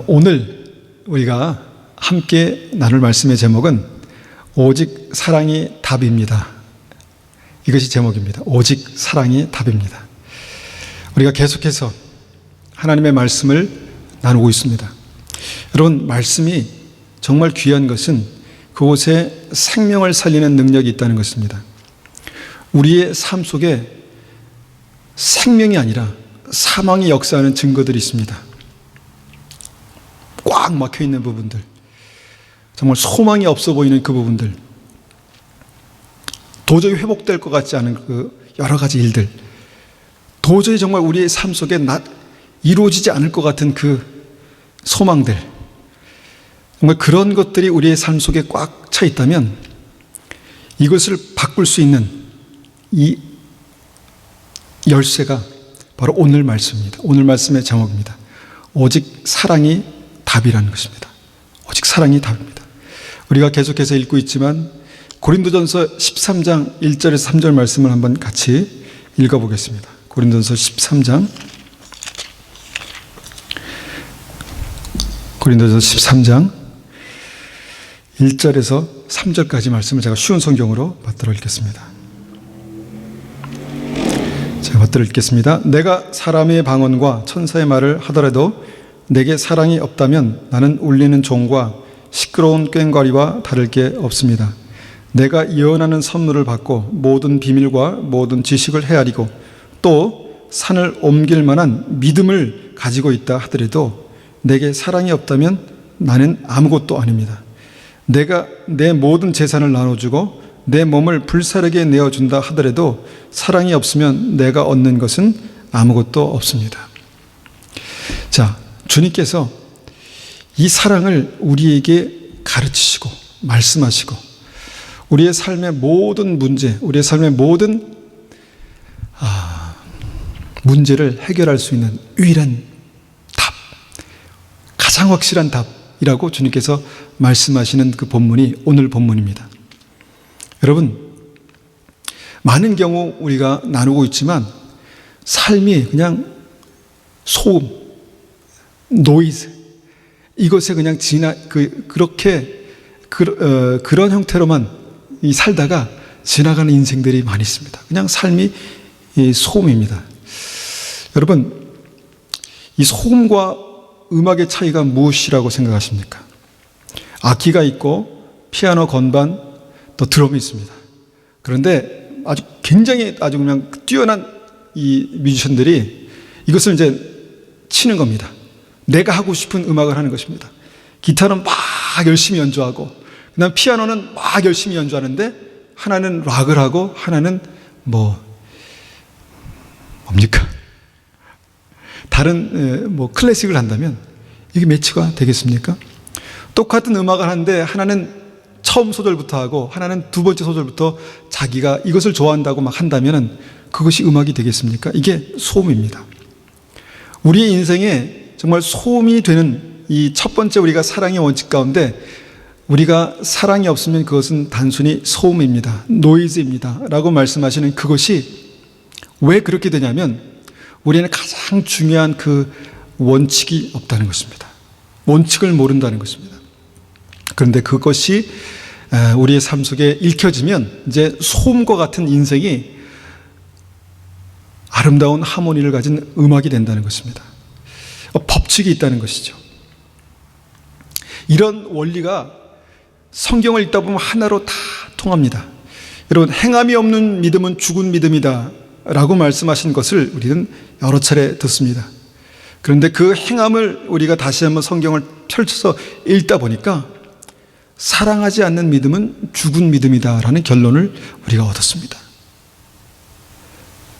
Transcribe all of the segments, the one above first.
오늘 우리가 함께 나눌 말씀의 제목은 오직 사랑이 답입니다. 이것이 제목입니다. 오직 사랑이 답입니다. 우리가 계속해서 하나님의 말씀을 나누고 있습니다. 여러분, 말씀이 정말 귀한 것은 그곳에 생명을 살리는 능력이 있다는 것입니다. 우리의 삶 속에 생명이 아니라 사망이 역사하는 증거들이 있습니다. 꽉 막혀 있는 부분들, 정말 소망이 없어 보이는 그 부분들, 도저히 회복될 것 같지 않은 그 여러 가지 일들, 도저히 정말 우리의 삶 속에 이루어지지 않을 것 같은 그 소망들, 정말 그런 것들이 우리의 삶 속에 꽉 차 있다면 이것을 바꿀 수 있는 이 열쇠가 바로 오늘 말씀입니다. 오늘 말씀의 제목입니다. 오직 사랑이 답이라는 것입니다. 오직 사랑이 답입니다. 우리가 계속해서 읽고 있지만 고린도전서 13장 1절에서 3절 말씀을 한번 같이 읽어보겠습니다. 고린도전서 13장 1절에서 3절까지 말씀을 제가 쉬운 성경으로 받들어 읽겠습니다. 제가 받들어 읽겠습니다. 내가 사람의 방언과 천사의 말을 하더라도 내게 사랑이 없다면 나는 울리는 종과 시끄러운 꽹과리와 다를 게 없습니다. 내가 예언하는 선물을 받고 모든 비밀과 모든 지식을 헤아리고 또 산을 옮길 만한 믿음을 가지고 있다 하더라도 내게 사랑이 없다면 나는 아무것도 아닙니다. 내가 내 모든 재산을 나눠주고 내 몸을 불사르게 내어준다 하더라도 사랑이 없으면 내가 얻는 것은 아무것도 없습니다. 자, 주님께서 이 사랑을 우리에게 가르치시고 말씀하시고 우리의 삶의 모든 문제, 우리의 삶의 모든 문제를 해결할 수 있는 유일한 답, 가장 확실한 답이라고 주님께서 말씀하시는 그 본문이 오늘 본문입니다. 여러분, 많은 경우 우리가 나누고 있지만 삶이 그냥 소음, 노이즈, 이것에 그냥 그런 형태로만 살다가 지나가는 인생들이 많이 있습니다. 그냥 삶이 소음입니다. 여러분, 이 소음과 음악의 차이가 무엇이라고 생각하십니까? 악기가 있고 피아노, 건반, 또 드럼이 있습니다. 그런데 굉장히 그냥 뛰어난 이 뮤지션들이 이것을 이제 치는 겁니다. 내가 하고 싶은 음악을 하는 것입니다. 기타는 막 열심히 연주하고, 그다음 피아노는 막 열심히 연주하는데 하나는 락을 하고 하나는 뭡니까? 다른 클래식을 한다면 이게 매치가 되겠습니까? 똑같은 음악을 하는데 하나는 처음 소절부터 하고 하나는 두 번째 소절부터 자기가 이것을 좋아한다고 막 한다면 그것이 음악이 되겠습니까? 이게 소음입니다. 우리의 인생에 정말 소음이 되는 이 첫 번째 우리가 사랑의 원칙 가운데 우리가 사랑이 없으면 그것은 단순히 소음입니다. 노이즈입니다. 라고 말씀하시는 그것이 왜 그렇게 되냐면 우리는 가장 중요한 그 원칙이 없다는 것입니다. 원칙을 모른다는 것입니다. 그런데 그것이 우리의 삶 속에 읽혀지면 이제 소음과 같은 인생이 아름다운 하모니를 가진 음악이 된다는 것입니다. 법칙이 있다는 것이죠. 이런 원리가 성경을 읽다 보면 하나로 다 통합니다. 여러분, 행함이 없는 믿음은 죽은 믿음이다 라고 말씀하신 것을 우리는 여러 차례 듣습니다. 그런데 그 행함을 우리가 다시 한번 성경을 펼쳐서 읽다 보니까 사랑하지 않는 믿음은 죽은 믿음이다 라는 결론을 우리가 얻었습니다.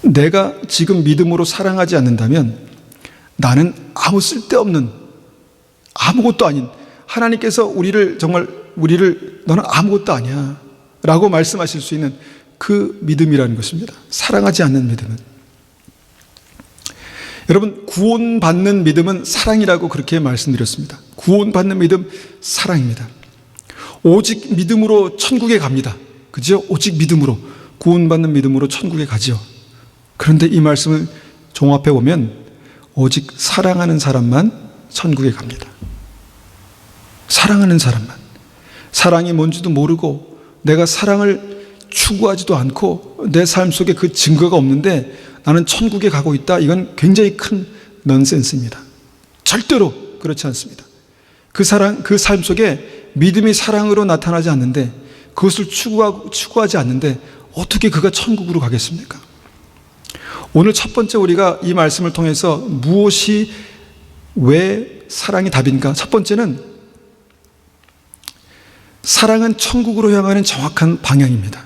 내가 지금 믿음으로 사랑하지 않는다면 나는 아무 쓸데없는, 아무것도 아닌, 하나님께서 우리를 너는 아무것도 아니야 라고 말씀하실 수 있는 그 믿음이라는 것입니다. 사랑하지 않는 믿음은. 여러분, 구원받는 믿음은 사랑이라고 그렇게 말씀드렸습니다. 구원받는 믿음, 사랑입니다. 오직 믿음으로 천국에 갑니다. 그죠? 오직 믿음으로, 구원받는 믿음으로 천국에 가죠. 그런데 이 말씀을 종합해 보면 오직 사랑하는 사람만 천국에 갑니다. 사랑하는 사람만. 사랑이 뭔지도 모르고 내가 사랑을 추구하지도 않고 내 삶 속에 그 증거가 없는데 나는 천국에 가고 있다. 이건 굉장히 큰 넌센스입니다. 절대로 그렇지 않습니다. 그 삶 속에 믿음이 사랑으로 나타나지 않는데, 그것을 추구하지 않는데 어떻게 그가 천국으로 가겠습니까? 오늘 첫 번째 우리가 이 말씀을 통해서 무엇이 왜 사랑이 답인가? 첫 번째는 사랑은 천국으로 향하는 정확한 방향입니다.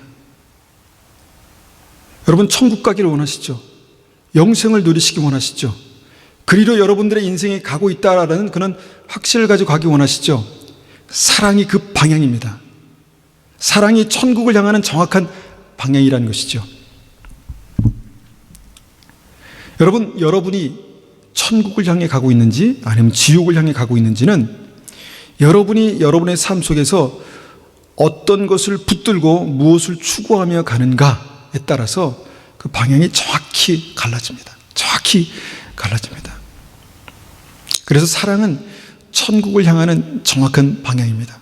여러분, 천국 가기를 원하시죠? 영생을 누리시기 원하시죠? 그리로 여러분들의 인생이 가고 있다라는 그런 확신을 가지고 가기 원하시죠? 사랑이 그 방향입니다. 사랑이 천국을 향하는 정확한 방향이라는 것이죠. 여러분이 천국을 향해 가고 있는지 아니면 지옥을 향해 가고 있는지는 여러분이 여러분의 삶 속에서 어떤 것을 붙들고 무엇을 추구하며 가는가에 따라서 그 방향이 정확히 갈라집니다. 정확히 갈라집니다. 그래서 사랑은 천국을 향하는 정확한 방향입니다.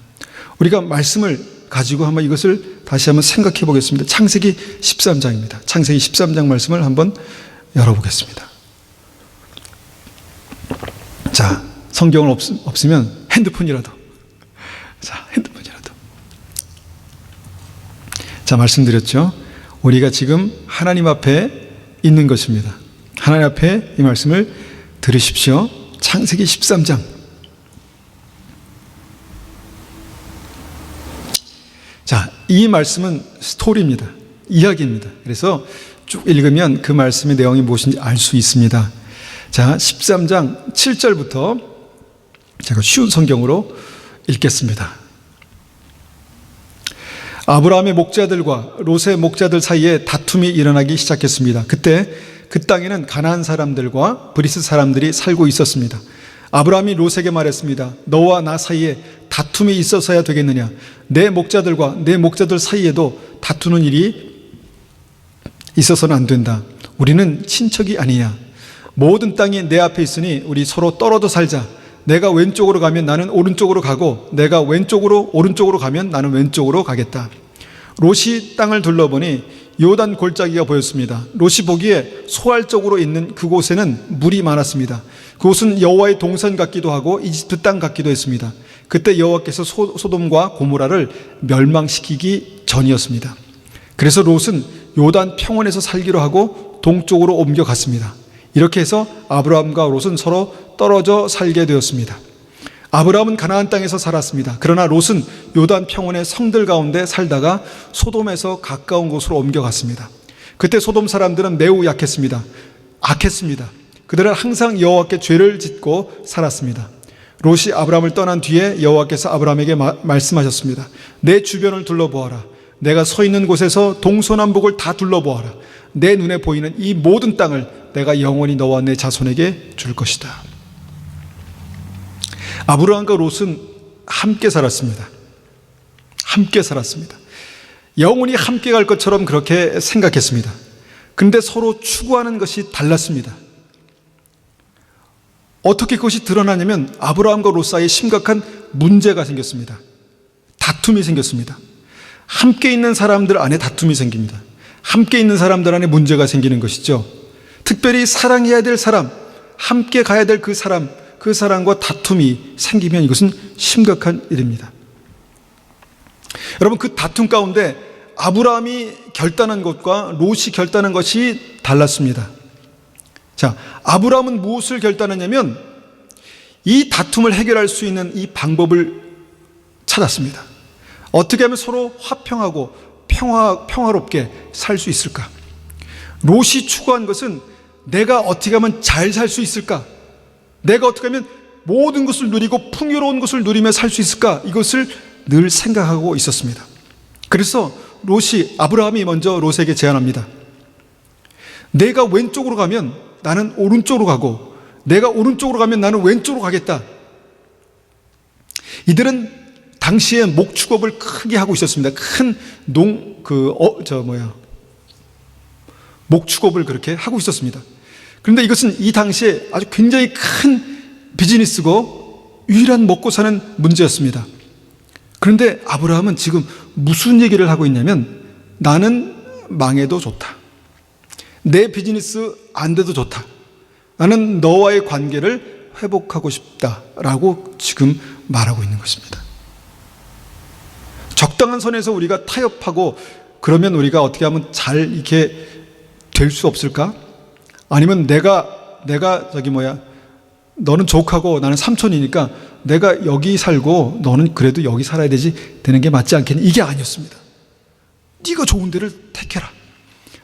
우리가 말씀을 가지고 한번 이것을 다시 한번 생각해 보겠습니다. 창세기 13장입니다. 창세기 13장 말씀을 한번 열어보겠습니다. 자, 성경은 없으면 핸드폰이라도. 자, 핸드폰이라도. 자, 말씀드렸죠. 우리가 지금 하나님 앞에 있는 것입니다. 하나님 앞에 이 말씀을 들으십시오. 창세기 13장. 자, 이 말씀은 스토리입니다. 이야기입니다. 그래서 쭉 읽으면 그 말씀의 내용이 무엇인지 알 수 있습니다. 자, 13장 7절부터 제가 쉬운 성경으로 읽겠습니다. 아브라함의 목자들과 롯의 목자들 사이에 다툼이 일어나기 시작했습니다. 그때 그 땅에는 가나안 사람들과 브리스 사람들이 살고 있었습니다. 아브라함이 롯에게 말했습니다. 너와 나 사이에 다툼이 있어서야 되겠느냐? 내 목자들과 내 목자들 사이에도 다투는 일이 있어서는 안 된다. 우리는 친척이 아니냐? 모든 땅이 내 앞에 있으니 우리 서로 떨어져 살자. 내가 왼쪽으로 가면 나는 오른쪽으로 가고 내가 오른쪽으로 가면 나는 왼쪽으로 가겠다. 롯이 땅을 둘러보니 요단 골짜기가 보였습니다. 롯이 보기에 소알 쪽으로 있는 그곳에는 물이 많았습니다. 그곳은 여호와의 동산 같기도 하고 이집트 땅 같기도 했습니다. 그때 여호와께서 소돔과 고모라를 멸망시키기 전이었습니다. 그래서 롯은 요단 평원에서 살기로 하고 동쪽으로 옮겨갔습니다. 이렇게 해서 아브라함과 롯은 서로 떨어져 살게 되었습니다. 아브라함은 가나안 땅에서 살았습니다. 그러나 롯은 요단 평원의 성들 가운데 살다가 소돔에서 가까운 곳으로 옮겨갔습니다. 그때 소돔 사람들은 매우 악했습니다. 그들은 항상 여호와께 죄를 짓고 살았습니다. 롯이 아브라함을 떠난 뒤에 여호와께서 아브라함에게 말씀하셨습니다. 내 주변을 둘러보아라. 내가 서 있는 곳에서 동서남북을 다 둘러보아라. 내 눈에 보이는 이 모든 땅을 내가 영원히 너와 내 자손에게 줄 것이다. 아브라함과 롯은 함께 살았습니다. 영원히 함께 갈 것처럼 그렇게 생각했습니다. 그런데 서로 추구하는 것이 달랐습니다. 어떻게 그것이 드러나냐면 아브라함과 롯 사이에 심각한 문제가 생겼습니다. 다툼이 생겼습니다. 함께 있는 사람들 안에 다툼이 생깁니다. 함께 있는 사람들 안에 문제가 생기는 것이죠. 특별히 사랑해야 될 사람, 함께 가야 될 그 사람과 다툼이 생기면 이것은 심각한 일입니다. 여러분, 그 다툼 가운데 아브라함이 결단한 것과 롯이 결단한 것이 달랐습니다. 자, 아브라함은 무엇을 결단했냐면 이 다툼을 해결할 수 있는 이 방법을 찾았습니다. 어떻게 하면 서로 화평하고 평화롭게 살 수 있을까? 롯이 추구한 것은 내가 어떻게 하면 잘 살 수 있을까? 내가 어떻게 하면 모든 것을 누리고 풍요로운 것을 누리며 살 수 있을까? 이것을 늘 생각하고 있었습니다. 그래서 아브라함이 먼저 롯에게 제안합니다. 내가 왼쪽으로 가면 나는 오른쪽으로 가고 내가 오른쪽으로 가면 나는 왼쪽으로 가겠다. 이들은 당시에 목축업을 크게 하고 있었습니다. 큰 목축업을 그렇게 하고 있었습니다. 그런데 이것은 이 당시에 아주 굉장히 큰 비즈니스고 유일한 먹고 사는 문제였습니다. 그런데 아브라함은 지금 무슨 얘기를 하고 있냐면, 나는 망해도 좋다. 내 비즈니스 안 돼도 좋다. 나는 너와의 관계를 회복하고 싶다라고 지금 말하고 있는 것입니다. 적당한 선에서 우리가 타협하고 그러면 우리가 어떻게 하면 잘 이렇게 될 수 없을까? 아니면 너는 조카고 나는 삼촌이니까 내가 여기 살고 너는 그래도 여기 살아야 되는 게 맞지 않겠니? 이게 아니었습니다. 네가 좋은 데를 택해라.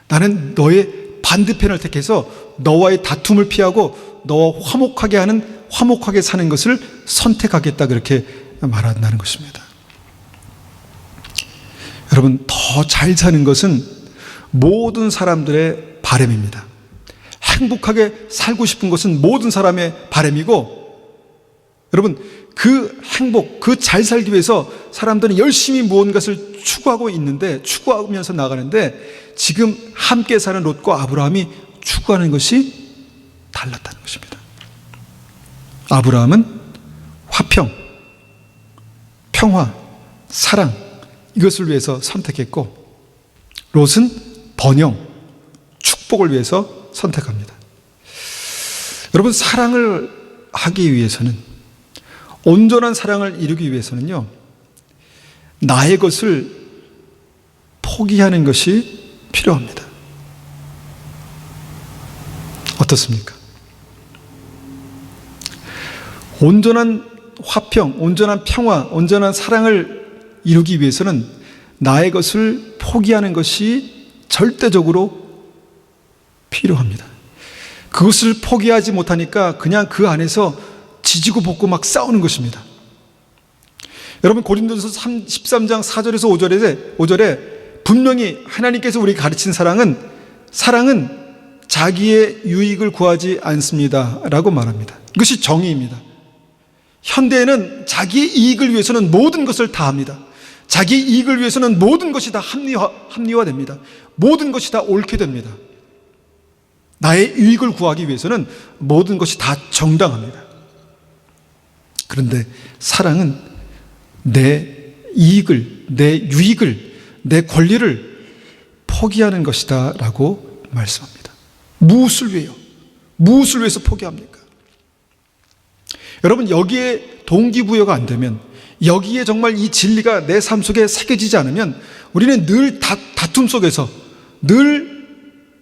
나는 너의 반대편을 택해서 너와의 다툼을 피하고 너와 화목하게 사는 것을 선택하겠다, 그렇게 말한다는 것입니다. 여러분, 더 잘 사는 것은 모든 사람들의 바람입니다. 행복하게 살고 싶은 것은 모든 사람의 바람이고, 여러분, 그 행복, 그 잘 살기 위해서 사람들은 열심히 무언가를 추구하면서 나가는데, 지금 함께 사는 롯과 아브라함이 추구하는 것이 달랐다는 것입니다. 아브라함은 화평, 평화, 사랑, 이것을 위해서 선택했고, 롯은 번영, 축복을 위해서 선택합니다. 여러분, 사랑을 하기 위해서는, 온전한 사랑을 이루기 위해서는요, 나의 것을 포기하는 것이 필요합니다. 어떻습니까? 온전한 화평, 온전한 평화, 온전한 사랑을 이루기 위해서는 나의 것을 포기하는 것이 절대적으로 필요합니다. 그것을 포기하지 못하니까 그냥 그 안에서 지지고 볶고 막 싸우는 것입니다. 여러분, 고린도전서 13장 4절에서 5절에 분명히 하나님께서 우리에게 가르친 사랑은 자기의 유익을 구하지 않습니다 라고 말합니다. 이것이 정의입니다. 현대에는 자기의 이익을 위해서는 모든 것을 다 합니다. 자기 이익을 위해서는 모든 것이 다 합리화됩니다. 모든 것이 다 옳게 됩니다. 나의 유익을 구하기 위해서는 모든 것이 다 정당합니다. 그런데 사랑은 내 이익을, 내 유익을, 내 권리를 포기하는 것이다 라고 말씀합니다. 무엇을 위해요? 무엇을 위해서 포기합니까? 여러분, 여기에 동기부여가 안 되면, 여기에 정말 이 진리가 내 삶 속에 새겨지지 않으면 우리는 늘 다툼 속에서, 늘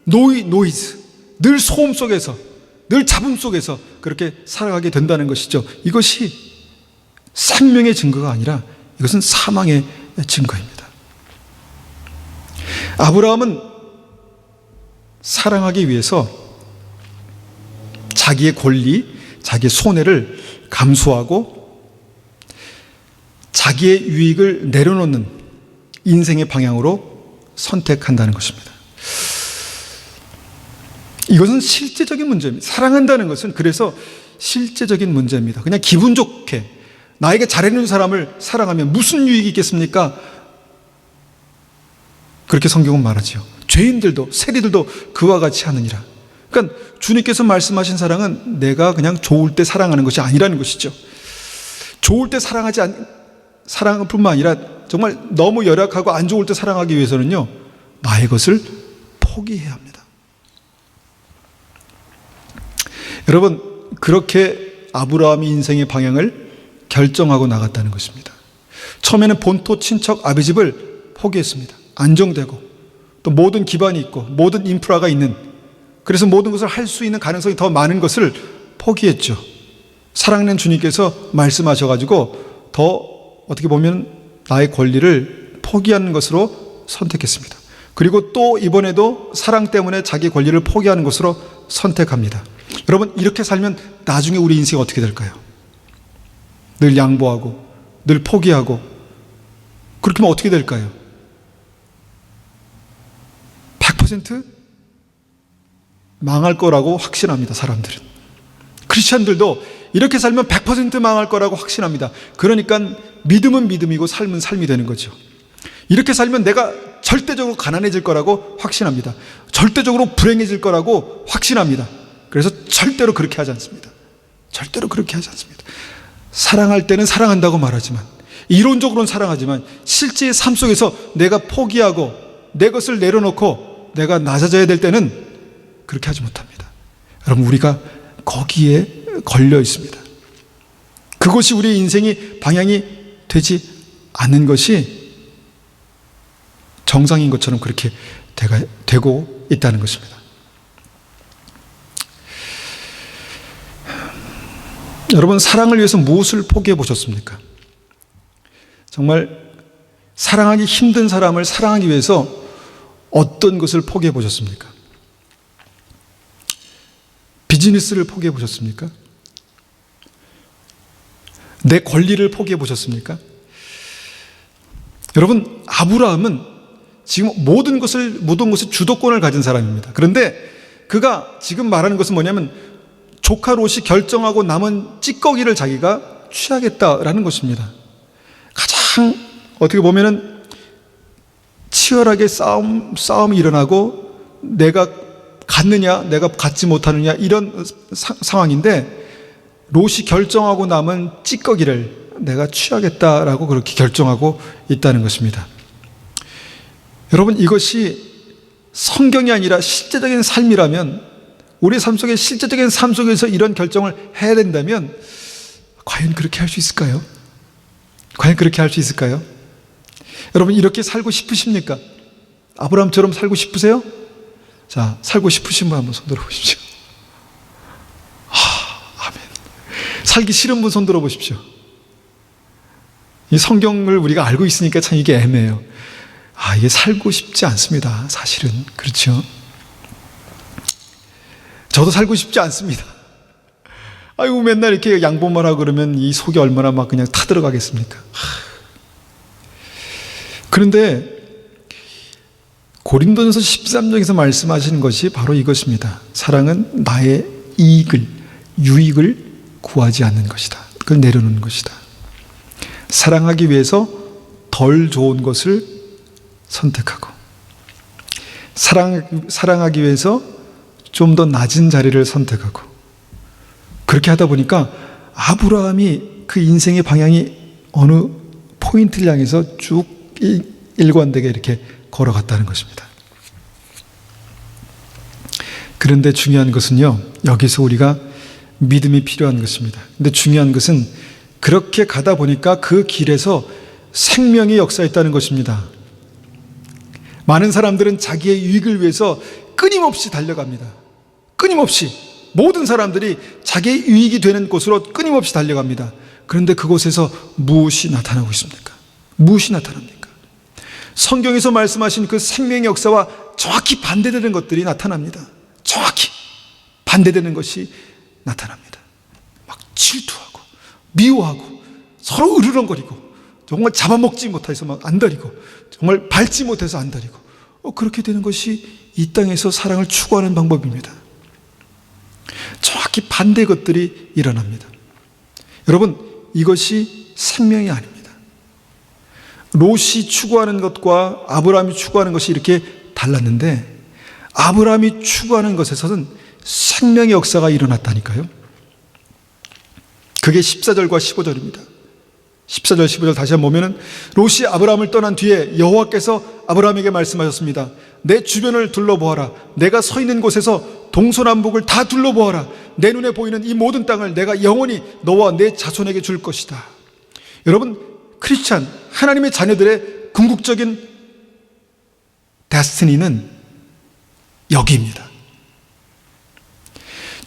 노이즈, 늘 소음 속에서, 늘 잡음 속에서 그렇게 살아가게 된다는 것이죠. 이것이 생명의 증거가 아니라 이것은 사망의 증거입니다. 아브라함은 사랑하기 위해서 자기의 권리, 자기의 손해를 감수하고 자기의 유익을 내려놓는 인생의 방향으로 선택한다는 것입니다. 이것은 실제적인 문제입니다. 사랑한다는 것은 그래서 실제적인 문제입니다. 그냥 기분 좋게 나에게 잘해주는 사람을 사랑하면 무슨 유익이 있겠습니까? 그렇게 성경은 말하지요. 죄인들도 세리들도 그와 같이 하느니라. 그러니까 주님께서 말씀하신 사랑은 내가 그냥 좋을 때 사랑하는 것이 아니라는 것이죠. 좋을 때 사랑을 뿐만 아니라 정말 너무 열악하고 안 좋을 때 사랑하기 위해서는요, 나의 것을 포기해야 합니다. 여러분, 그렇게 아브라함이 인생의 방향을 결정하고 나갔다는 것입니다. 처음에는 본토 친척 아비 집을 포기했습니다. 안정되고 또 모든 기반이 있고 모든 인프라가 있는, 그래서 모든 것을 할 수 있는 가능성이 더 많은 것을 포기했죠. 사랑하는 주님께서 말씀하셔가지고 더 어떻게 보면 나의 권리를 포기하는 것으로 선택했습니다. 그리고 또 이번에도 사랑 때문에 자기 권리를 포기하는 것으로 선택합니다. 여러분, 이렇게 살면 나중에 우리 인생이 어떻게 될까요? 늘 양보하고 늘 포기하고 그렇게 하면 어떻게 될까요? 100% 망할 거라고 확신합니다. 사람들은, 크리스찬들도 이렇게 살면 100% 망할 거라고 확신합니다. 그러니까 믿음은 믿음이고 삶은 삶이 되는 거죠. 이렇게 살면 내가 절대적으로 가난해질 거라고 확신합니다. 절대적으로 불행해질 거라고 확신합니다. 그래서 절대로 그렇게 하지 않습니다. 절대로 그렇게 하지 않습니다. 사랑할 때는 사랑한다고 말하지만, 이론적으로는 사랑하지만 실제 삶 속에서 내가 포기하고 내 것을 내려놓고 내가 낮아져야 될 때는 그렇게 하지 못합니다. 여러분, 우리가 거기에 걸려 있습니다. 그것이 우리의 인생의 방향이 되지 않는 것이 정상인 것처럼 그렇게 되고 있다는 것입니다. 여러분, 사랑을 위해서 무엇을 포기해 보셨습니까? 정말 사랑하기 힘든 사람을 사랑하기 위해서 어떤 것을 포기해 보셨습니까? 비즈니스를 포기해 보셨습니까? 내 권리를 포기해 보셨습니까? 여러분, 아브라함은 지금 모든 것의 주도권을 가진 사람입니다. 그런데 그가 지금 말하는 것은 뭐냐면 조카 롯이 결정하고 남은 찌꺼기를 자기가 취하겠다라는 것입니다. 가장 어떻게 보면은 치열하게 싸움이 일어나고 내가 갖느냐 내가 갖지 못하느냐 이런 상황인데, 롯이 결정하고 남은 찌꺼기를 내가 취하겠다라고 그렇게 결정하고 있다는 것입니다. 여러분, 이것이 성경이 아니라 실제적인 삶이라면, 우리 삶 속에 실제적인 삶 속에서 이런 결정을 해야 된다면 과연 그렇게 할 수 있을까요? 과연 그렇게 할 수 있을까요? 여러분, 이렇게 살고 싶으십니까? 아브라함처럼 살고 싶으세요? 자, 살고 싶으신 분 한번 손 들어보십시오. 아멘. 살기 싫은 분 손 들어보십시오. 이 성경을 우리가 알고 있으니까 참 이게 애매해요. 이게 살고 싶지 않습니다. 사실은. 그렇죠? 저도 살고 싶지 않습니다. 아이고, 맨날 이렇게 양보만 하고 그러면 이 속이 얼마나 막 그냥 타들어가겠습니까? 그런데 고린도전서 13장에서 말씀하시는 것이 바로 이것입니다. 사랑은 나의 유익을 구하지 않는 것이다. 그걸 내려놓는 것이다. 사랑하기 위해서 덜 좋은 것을 선택하고, 사랑하기 위해서 좀 더 낮은 자리를 선택하고, 그렇게 하다 보니까 아브라함이 그 인생의 방향이 어느 포인트를 향해서 쭉 일관되게 이렇게 걸어갔다는 것입니다. 그런데 중요한 것은요, 여기서 우리가 믿음이 필요한 것입니다. 근데 중요한 것은 그렇게 가다 보니까 그 길에서 생명의 역사였다는 것입니다. 많은 사람들은 자기의 유익을 위해서 끊임없이 달려갑니다. 끊임없이 모든 사람들이 자기의 유익이 되는 곳으로 끊임없이 달려갑니다. 그런데 그곳에서 무엇이 나타나고 있습니까? 무엇이 나타납니까? 성경에서 말씀하신 그 생명의 역사와 정확히 반대되는 것들이 나타납니다. 정확히 반대되는 것이 나타납니다. 막 질투하고 미워하고 서로 으르렁거리고 정말 잡아먹지 못해서 막 안달이고 정말 밟지 못해서 안달이고 그렇게 되는 것이 이 땅에서 사랑을 추구하는 방법입니다. 정확히 반대의 것들이 일어납니다. 여러분, 이것이 생명이 아닙니다. 롯이 추구하는 것과 아브라함이 추구하는 것이 이렇게 달랐는데, 아브라함이 추구하는 것에서는 생명의 역사가 일어났다니까요. 그게 14절과 15절입니다. 14절, 15절 다시 한번 보면은, 롯이 아브라함을 떠난 뒤에 여호와께서 아브라함에게 말씀하셨습니다. 내 주변을 둘러보아라. 내가 서 있는 곳에서 동서남북을 다 둘러보아라. 내 눈에 보이는 이 모든 땅을 내가 영원히 너와 내 자손에게 줄 것이다. 여러분, 크리스찬, 하나님의 자녀들의 궁극적인 데스티니는 여기입니다.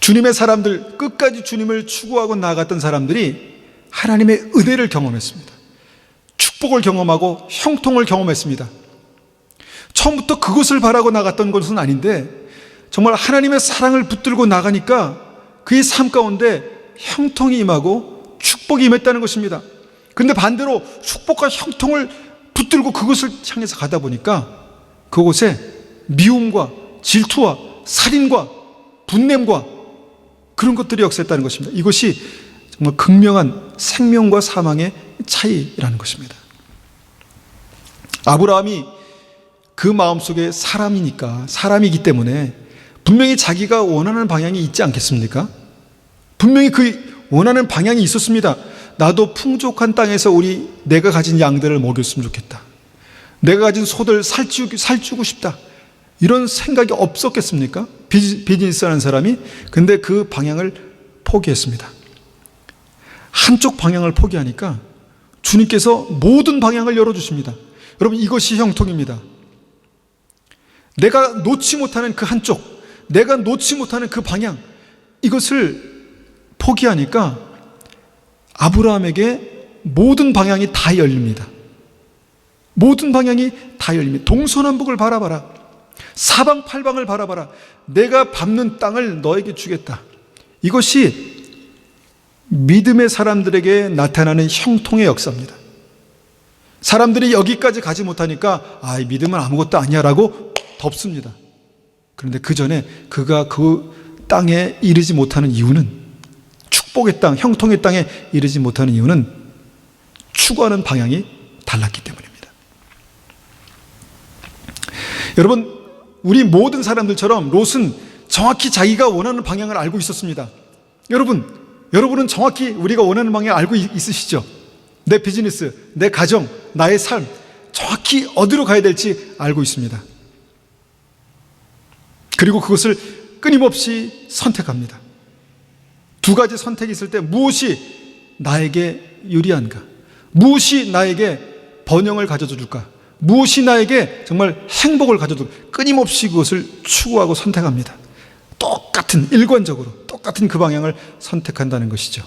주님의 사람들, 끝까지 주님을 추구하고 나아갔던 사람들이 하나님의 은혜를 경험했습니다. 축복을 경험하고 형통을 경험했습니다. 처음부터 그것을 바라고 나갔던 것은 아닌데, 정말 하나님의 사랑을 붙들고 나가니까 그의 삶 가운데 형통이 임하고 축복이 임했다는 것입니다. 그런데 반대로 축복과 형통을 붙들고 그것을 향해서 가다 보니까 그곳에 미움과 질투와 살인과 분냄과 그런 것들이 역사했다는 것입니다. 이것이 정말 극명한 생명과 사망의 차이라는 것입니다. 아브라함이 그 마음속에 사람이기 때문에 분명히 자기가 원하는 방향이 있지 않겠습니까? 분명히 그 원하는 방향이 있었습니다. 나도 풍족한 땅에서 내가 가진 양들을 먹였으면 좋겠다. 내가 가진 소들 살찌우고 싶다. 이런 생각이 없었겠습니까? 비즈니스 하는 사람이. 근데 그 방향을 포기했습니다. 한쪽 방향을 포기하니까 주님께서 모든 방향을 열어주십니다. 여러분, 이것이 형통입니다. 내가 놓지 못하는 그 한쪽, 내가 놓지 못하는 그 방향, 이것을 포기하니까 아브라함에게 모든 방향이 다 열립니다. 모든 방향이 다 열립니다. 동서남북을 바라봐라. 사방팔방을 바라봐라. 내가 밟는 땅을 너에게 주겠다. 이것이 믿음의 사람들에게 나타나는 형통의 역사입니다. 사람들이 여기까지 가지 못하니까 이 믿음은 아무것도 아니야 라고 덮습니다. 그런데 그 전에 그가 그 땅에 이르지 못하는 이유는, 축복의 땅, 형통의 땅에 이르지 못하는 이유는 추구하는 방향이 달랐기 때문입니다. 여러분, 우리 모든 사람들처럼 롯은 정확히 자기가 원하는 방향을 알고 있었습니다. 여러분은 정확히 우리가 원하는 방향을 알고 있으시죠? 내 비즈니스, 내 가정, 나의 삶, 정확히 어디로 가야 될지 알고 있습니다. 그리고 그것을 끊임없이 선택합니다. 두 가지 선택이 있을 때 무엇이 나에게 유리한가? 무엇이 나에게 번영을 가져다 줄까? 무엇이 나에게 정말 행복을 가져다 줄까? 끊임없이 그것을 추구하고 선택합니다. 똑같은, 일관적으로 똑같은 그 방향을 선택한다는 것이죠.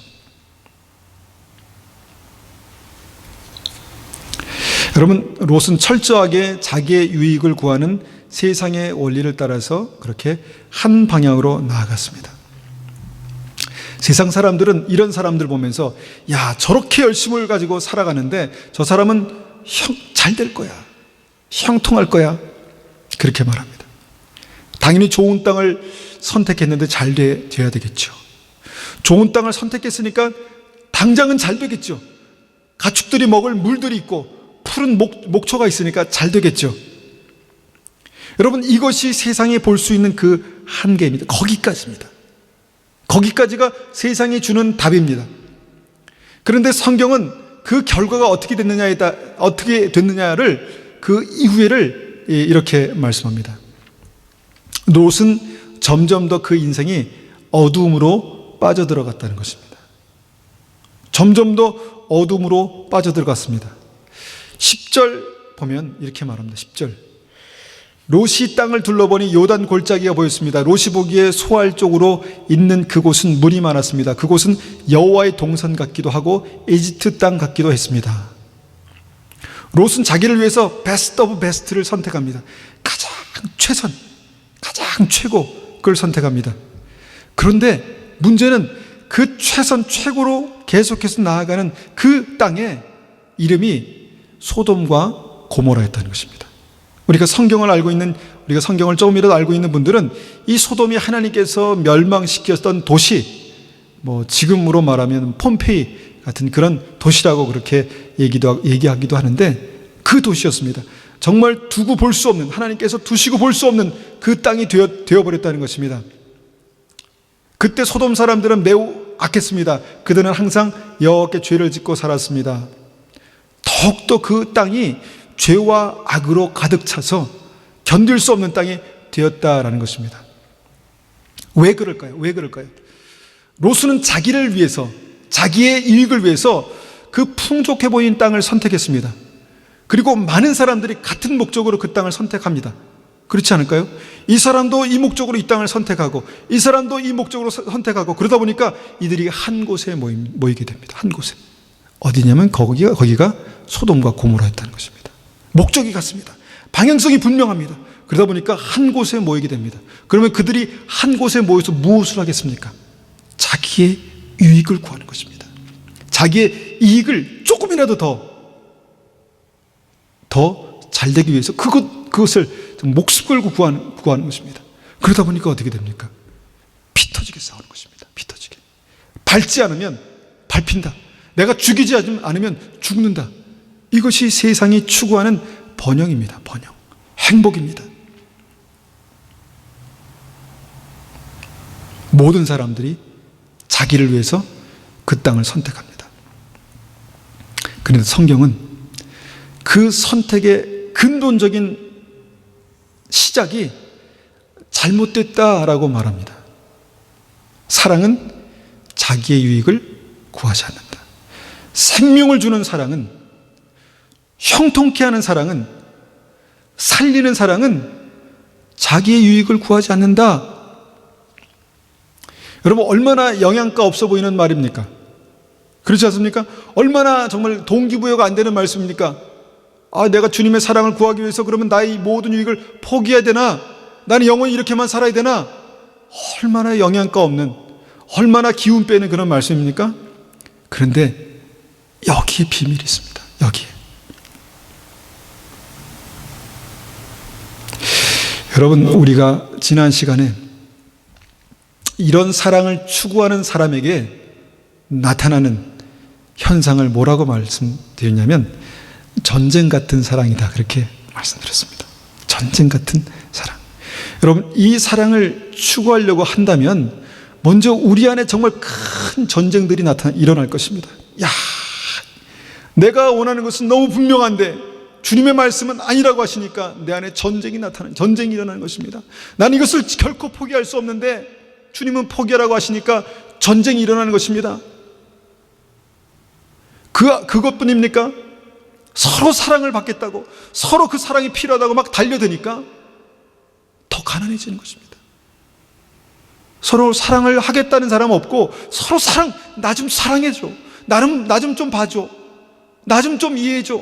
여러분, 롯은 철저하게 자기의 유익을 구하는 세상의 원리를 따라서 그렇게 한 방향으로 나아갔습니다. 세상 사람들은 이런 사람들 보면서 저렇게 열심을 가지고 살아가는데 저 사람은 잘 될 거야, 형통할 거야, 그렇게 말합니다. 당연히 좋은 땅을 선택했는데 잘 돼야 되겠죠. 좋은 땅을 선택했으니까 당장은 잘 되겠죠. 가축들이 먹을 물들이 있고 푸른 목초가 있으니까 잘 되겠죠. 여러분, 이것이 세상에 볼 수 있는 그 한계입니다. 거기까지입니다. 거기까지가 세상이 주는 답입니다. 그런데 성경은 그 결과가 어떻게 됐느냐를 그 이후에를 이렇게 말씀합니다. 롯은 점점 더 그 인생이 어두움으로 빠져들어갔다는 것입니다. 점점 더 어두움으로 빠져들어갔습니다. 10절 보면 이렇게 말합니다. 10절. 롯이 땅을 둘러보니 요단 골짜기가 보였습니다. 롯이 보기에 소알 쪽으로 있는 그곳은 물이 많았습니다. 그곳은 여호와의 동산 같기도 하고 이집트 땅 같기도 했습니다. 롯은 자기를 위해서 베스트 오브 베스트를 선택합니다. 가장 최선, 가장 최고, 그걸 선택합니다. 그런데 문제는 그 최선 최고로 계속해서 나아가는 그 땅의 이름이 소돔과 고모라였다는 것입니다. 우리가 성경을 조금이라도 알고 있는 분들은 이 소돔이 하나님께서 멸망시켰던 도시, 지금으로 말하면 폼페이 같은 그런 도시라고 그렇게 얘기하기도 하는데, 그 도시였습니다. 정말 두고 볼 수 없는, 하나님께서 두시고 볼 수 없는 그 땅이 되어버렸다는 것입니다. 그때 소돔 사람들은 매우 악했습니다. 그들은 항상 여호와께 죄를 짓고 살았습니다. 더욱더 그 땅이 죄와 악으로 가득 차서 견딜 수 없는 땅이 되었다라는 것입니다. 왜 그럴까요? 롯은 자기를 위해서, 자기의 이익을 위해서 그 풍족해 보이는 땅을 선택했습니다. 그리고 많은 사람들이 같은 목적으로 그 땅을 선택합니다. 그렇지 않을까요? 이 사람도 이 목적으로 이 땅을 선택하고, 이 사람도 이 목적으로 선택하고, 그러다 보니까 이들이 한 곳에 모이게 됩니다. 한 곳에. 어디냐면 거기가 소돔과 고모라였다는 것입니다. 목적이 같습니다. 방향성이 분명합니다. 그러다 보니까 한 곳에 모이게 됩니다. 그러면 그들이 한 곳에 모여서 무엇을 하겠습니까? 자기의 유익을 구하는 것입니다. 자기의 이익을 조금이라도 더 잘 되기 위해서 그것을 목숨 걸고 구하는 것입니다. 그러다 보니까 어떻게 됩니까? 피 터지게 싸우는 것입니다. 피 터지게. 밟지 않으면 밟힌다. 내가 죽이지 않으면 죽는다. 이것이 세상이 추구하는 번영입니다. 번영. 행복입니다. 모든 사람들이 자기를 위해서 그 땅을 선택합니다. 그런데 성경은 그 선택의 근본적인 시작이 잘못됐다라고 말합니다. 사랑은 자기의 유익을 구하지 않는다. 생명을 주는 사랑은, 형통케 하는 사랑은, 살리는 사랑은 자기의 유익을 구하지 않는다. 여러분, 얼마나 영양가 없어 보이는 말입니까? 그렇지 않습니까? 얼마나 정말 동기부여가 안 되는 말씀입니까? 내가 주님의 사랑을 구하기 위해서 그러면 나의 모든 유익을 포기해야 되나? 나는 영원히 이렇게만 살아야 되나? 얼마나 영양가 없는, 얼마나 기운 빼는 그런 말씀입니까? 그런데 여기에 비밀이 있습니다. 여기에. 여러분, 우리가 지난 시간에 이런 사랑을 추구하는 사람에게 나타나는 현상을 뭐라고 말씀드렸냐면 전쟁 같은 사랑이다, 그렇게 말씀드렸습니다. 전쟁 같은 사랑. 여러분, 이 사랑을 추구하려고 한다면 먼저 우리 안에 정말 큰 전쟁들이 일어날 것입니다. 내가 원하는 것은 너무 분명한데 주님의 말씀은 아니라고 하시니까 내 안에 전쟁이 일어나는 것입니다. 나는 이것을 결코 포기할 수 없는데 주님은 포기하라고 하시니까 전쟁이 일어나는 것입니다. 그것뿐입니까? 서로 사랑을 받겠다고, 서로 그 사랑이 필요하다고 막 달려드니까 더 가난해지는 것입니다. 서로 사랑을 하겠다는 사람 없고 서로 나 좀 사랑해줘, 나 좀 봐줘, 나 좀 이해해줘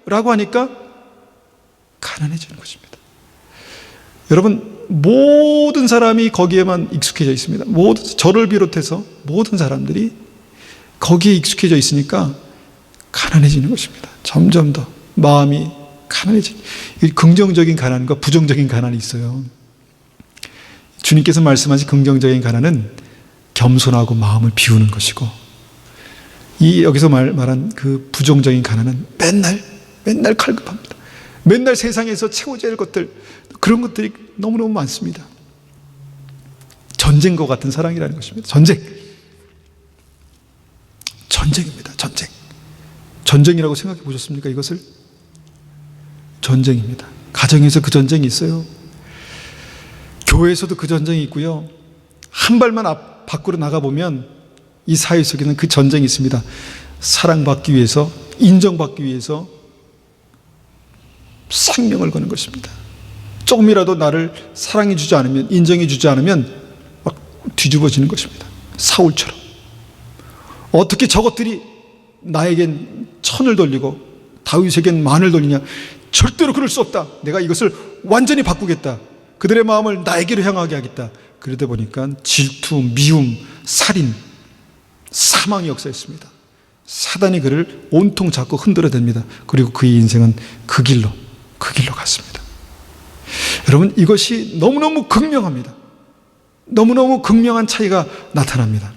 라고 하니까 가난해지는 것입니다. 여러분, 모든 사람이 거기에만 익숙해져 있습니다. 저를 비롯해서 모든 사람들이 거기에 익숙해져 있으니까 가난해지는 것입니다. 점점 더 마음이 가난해지는, 긍정적인 가난과 부정적인 가난이 있어요. 주님께서 말씀하신 긍정적인 가난은 겸손하고 마음을 비우는 것이고, 여기서 말한 그 부정적인 가난은 맨날 갈급합니다. 맨날 세상에서 채워져야 할 것들, 그런 것들이 너무너무 많습니다. 전쟁과 같은 사랑이라는 것입니다. 전쟁입니다. 전쟁이라고 생각해 보셨습니까? 이것을 전쟁입니다. 가정에서 그 전쟁이 있어요. 교회에서도 그 전쟁이 있고요. 한 발만 밖으로 나가보면 이 사회 속에는 그 전쟁이 있습니다. 사랑받기 위해서, 인정받기 위해서 생명을 거는 것입니다. 조금이라도 나를 사랑해 주지 않으면, 인정해 주지 않으면 막 뒤집어지는 것입니다. 사울처럼. 어떻게 저것들이 나에겐 천을 돌리고 다윗에겐 만을 돌리냐? 절대로 그럴 수 없다. 내가 이것을 완전히 바꾸겠다. 그들의 마음을 나에게로 향하게 하겠다. 그러다 보니까 질투, 미움, 살인, 사망이 역사했습니다. 사단이 그를 온통 잡고 흔들어댑니다. 그리고 그의 인생은 그 길로 갔습니다. 여러분, 이것이 너무너무 극명합니다. 너무너무 극명한 차이가 나타납니다.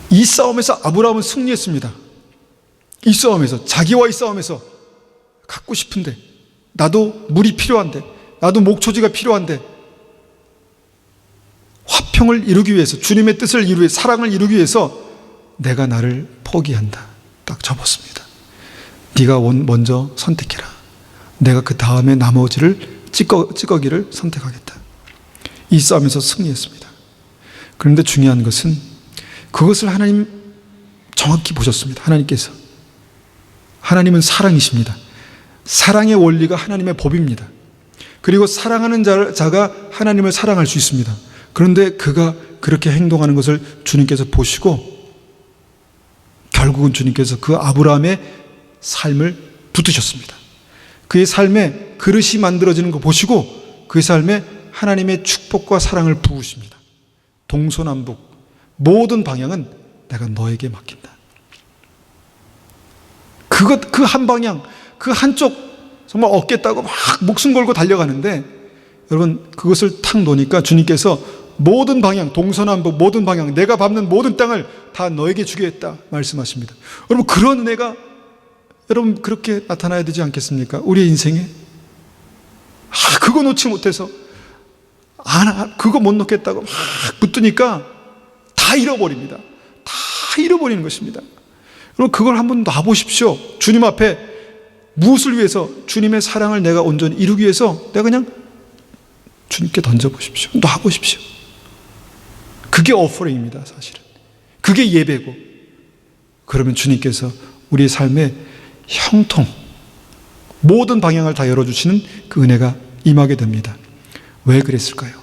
이 싸움에서 아브라함은 승리했습니다. 이 싸움에서, 자기와의 싸움에서 갖고 싶은데, 나도 물이 필요한데, 나도 목초지가 필요한데, 화평을 이루기 위해서, 주님의 뜻을 이루기 위해서, 사랑을 이루기 위해서 내가 나를 포기한다. 딱 접었습니다. 네가 먼저 선택해라. 내가 그 다음에 나머지를 찌꺼기를 선택하겠다. 이 싸움에서 승리했습니다. 그런데 중요한 것은 그것을 하나님 정확히 보셨습니다. 하나님은 사랑이십니다. 사랑의 원리가 하나님의 법입니다. 그리고 사랑하는 자가 하나님을 사랑할 수 있습니다. 그런데 그가 그렇게 행동하는 것을 주님께서 보시고 결국은 주님께서 그 아브라함의 삶을 붙드셨습니다. 그의 삶에 그릇이 만들어지는 거 보시고 그의 삶에 하나님의 축복과 사랑을 부으십니다. 동서남북 모든 방향은 내가 너에게 맡긴다. 그 한 방향, 그 한쪽 정말 얻겠다고 막 목숨 걸고 달려가는데 여러분 그것을 탁 놓으니까 주님께서 모든 방향, 동서남북 모든 방향, 내가 밟는 모든 땅을 다 너에게 주겠다 말씀하십니다. 여러분 그런 은혜가 여러분 그렇게 나타나야 되지 않겠습니까? 우리의 인생에 그거 놓지 못해서 그거 못 놓겠다고 막 붙드니까 다 잃어버립니다. 다 잃어버리는 것입니다. 그럼 그걸 한번 놔보십시오. 주님 앞에 무엇을 위해서? 주님의 사랑을 내가 온전히 이루기 위해서 내가 그냥 주님께 던져보십시오. 놔보십시오. 그게 오퍼링입니다, 사실은. 그게 예배고, 그러면 주님께서 우리의 삶의 형통, 모든 방향을 다 열어주시는 그 은혜가 임하게 됩니다. 왜 그랬을까요?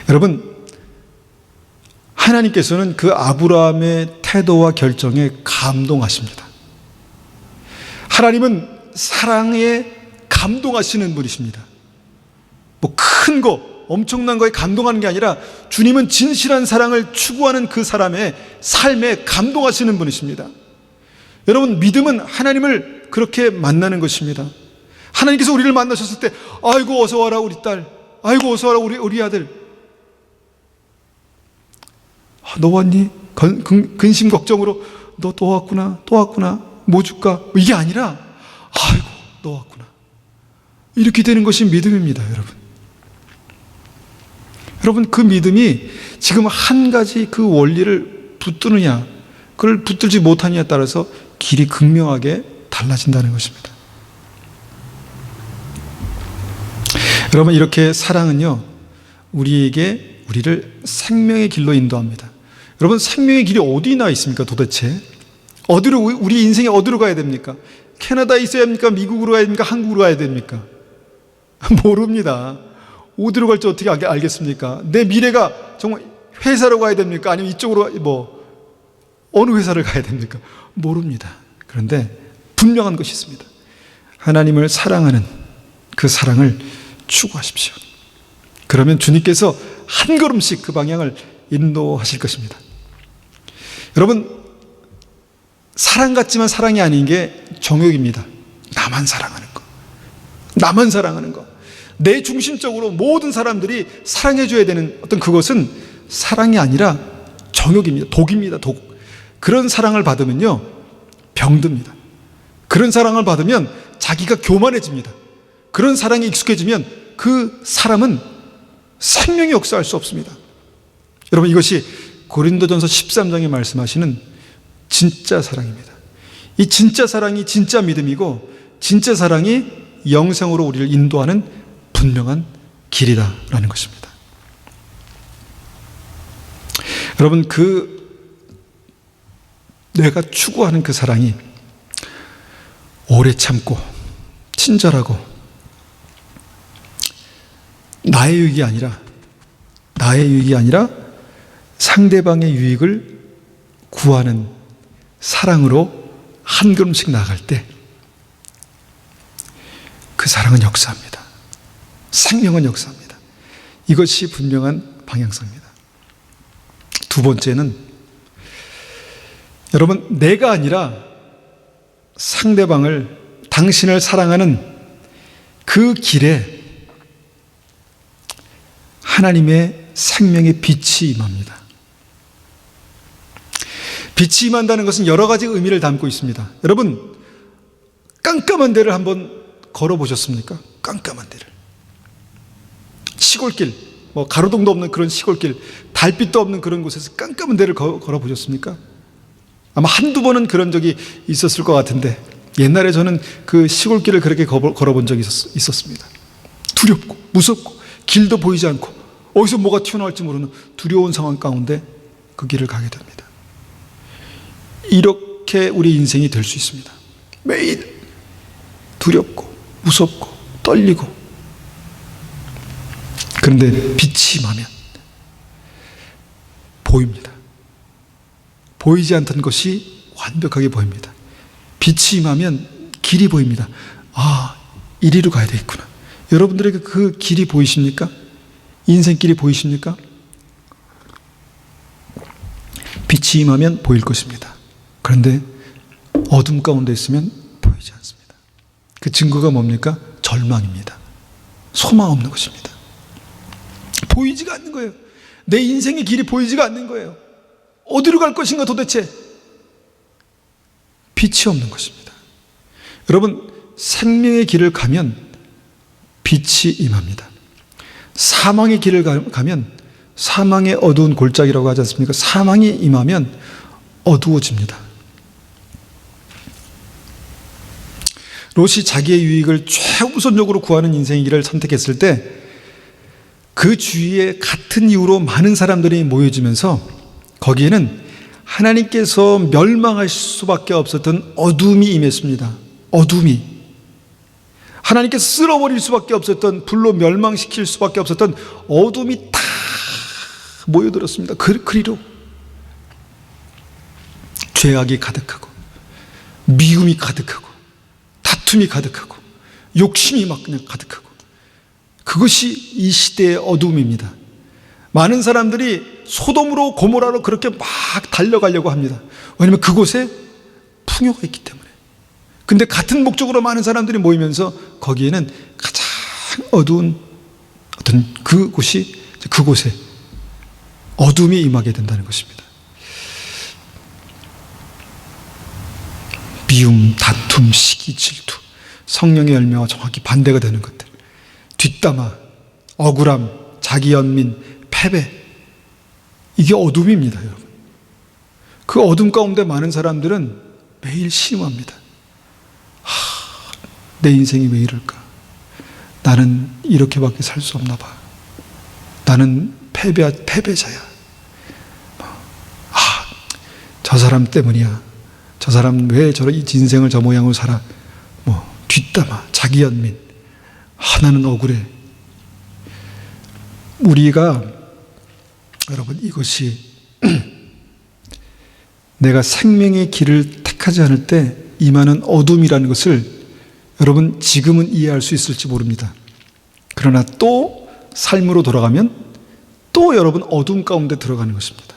여러분, 하나님께서는 그 아브라함의 태도와 결정에 감동하십니다. 하나님은 사랑에 감동하시는 분이십니다. 뭐 큰 거, 엄청난 거에 감동하는 게 아니라 주님은 진실한 사랑을 추구하는 그 사람의 삶에 감동하시는 분이십니다. 여러분, 믿음은 하나님을 그렇게 만나는 것입니다. 하나님께서 우리를 만나셨을 때, 아이고 어서 와라 우리 딸, 아이고 어서 와라 우리 아들, 너 왔니? 근심 걱정으로 너 또 왔구나 뭐 줄까? 이게 아니라 아이고 너 왔구나, 이렇게 되는 것이 믿음입니다. 여러분, 그 믿음이 지금 한 가지 그 원리를 붙드느냐, 그걸 붙들지 못하느냐에 따라서 길이 극명하게 달라진다는 것입니다. 여러분, 이렇게 사랑은요, 우리를 생명의 길로 인도합니다. 여러분, 생명의 길이 어디 나 있습니까 도대체? 우리 인생에 어디로 가야 됩니까? 캐나다에 있어야 합니까? 미국으로 가야 됩니까? 한국으로 가야 됩니까? 모릅니다. 어디로 갈지 어떻게 알겠습니까? 내 미래가 정말 회사로 가야 됩니까? 아니면 이쪽으로 어느 회사를 가야 됩니까? 모릅니다. 그런데 분명한 것이 있습니다. 하나님을 사랑하는 그 사랑을 추구하십시오. 그러면 주님께서 한 걸음씩 그 방향을 인도하실 것입니다. 여러분, 사랑 같지만 사랑이 아닌 게 정욕입니다. 나만 사랑하는 거. 내 중심적으로 모든 사람들이 사랑해줘야 되는 어떤 그것은 사랑이 아니라 정욕입니다. 독입니다. 독. 그런 사랑을 받으면요, 병듭니다. 그런 사랑을 받으면 자기가 교만해집니다. 그런 사랑에 익숙해지면 그 사람은 생명이 역사할 수 없습니다. 여러분, 이것이 고린도전서 13장에 말씀하시는 진짜 사랑입니다. 이 진짜 사랑이 진짜 믿음이고, 진짜 사랑이 영생으로 우리를 인도하는 분명한 길이다라는 것입니다. 여러분, 내가 추구하는 그 사랑이 오래 참고 친절하고 나의 유익이 아니라 상대방의 유익을 구하는 사랑으로 한 걸음씩 나아갈 때 그 사랑은 역사합니다. 생명은 역사합니다. 이것이 분명한 방향성입니다. 두 번째는, 여러분, 내가 아니라 상대방을, 당신을 사랑하는 그 길에 하나님의 생명의 빛이 임합니다. 빛이 임한다는 것은 여러 가지 의미를 담고 있습니다. 여러분, 깜깜한 데를 한번 걸어보셨습니까? 깜깜한 데를. 시골길, 가로등도 없는 그런 시골길, 달빛도 없는 그런 곳에서 깜깜한 데를 걸어보셨습니까? 아마 한두 번은 그런 적이 있었을 것 같은데, 옛날에 저는 그 시골길을 그렇게 걸어본 적이 있었습니다. 두렵고 무섭고 길도 보이지 않고 어디서 뭐가 튀어나올지 모르는 두려운 상황 가운데 그 길을 가게 됩니다. 이렇게 우리 인생이 될 수 있습니다. 매일 두렵고 무섭고 떨리고, 그런데 빛이 임하면 보입니다. 보이지 않던 것이 완벽하게 보입니다. 빛이 임하면 길이 보입니다. 아, 이리로 가야 되겠구나. 여러분들에게 그 길이 보이십니까? 인생길이 보이십니까? 빛이 임하면 보일 것입니다. 그런데 어둠 가운데 있으면 보이지 않습니다. 그 증거가 뭡니까? 절망입니다. 소망 없는 것입니다. 보이지가 않는 거예요. 내 인생의 길이 보이지가 않는 거예요. 어디로 갈 것인가 도대체? 빛이 없는 것입니다. 여러분, 생명의 길을 가면 빛이 임합니다. 사망의 길을 가면 사망의 어두운 골짜기라고 하지 않습니까? 사망이 임하면 어두워집니다. 롯이 자기의 유익을 최우선적으로 구하는 인생의 길을 선택했을 때 그 주위에 같은 이유로 많은 사람들이 모여지면서 거기에는 하나님께서 멸망하실 수밖에 없었던 어둠이 임했습니다. 어둠이. 하나님께서 쓸어버릴 수밖에 없었던, 불로 멸망시킬 수밖에 없었던 어둠이 다 모여들었습니다. 그리로 죄악이 가득하고 미움이 가득하고 다툼이 가득하고 욕심이 막 그냥 가득하고, 그것이 이 시대의 어둠입니다. 많은 사람들이 소돔으로 고모라로 그렇게 막 달려가려고 합니다. 왜냐하면 그곳에 풍요가 있기 때문에. 근데 같은 목적으로 많은 사람들이 모이면서 거기에는 가장 어두운 어떤 그곳에 어둠이 임하게 된다는 것입니다. 미움, 다툼, 시기, 질투, 성령의 열매와 정확히 반대가 되는 것들, 뒷담화, 억울함, 자기연민, 패배, 이게 어둠입니다, 여러분. 그 어둠 가운데 많은 사람들은 매일 신음합니다. 내 인생이 왜 이럴까? 나는 이렇게밖에 살 수 없나 봐. 나는 패배자야. 저 사람 때문이야. 저 사람 왜 저런 인생을 저 모양으로 살아? 뒷담화, 자기연민. 나는 억울해. 우리가, 여러분, 이것이 내가 생명의 길을 택하지 않을 때 임하는 어둠이라는 것을 여러분 지금은 이해할 수 있을지 모릅니다. 그러나 또 삶으로 돌아가면 또 여러분 어둠 가운데 들어가는 것입니다.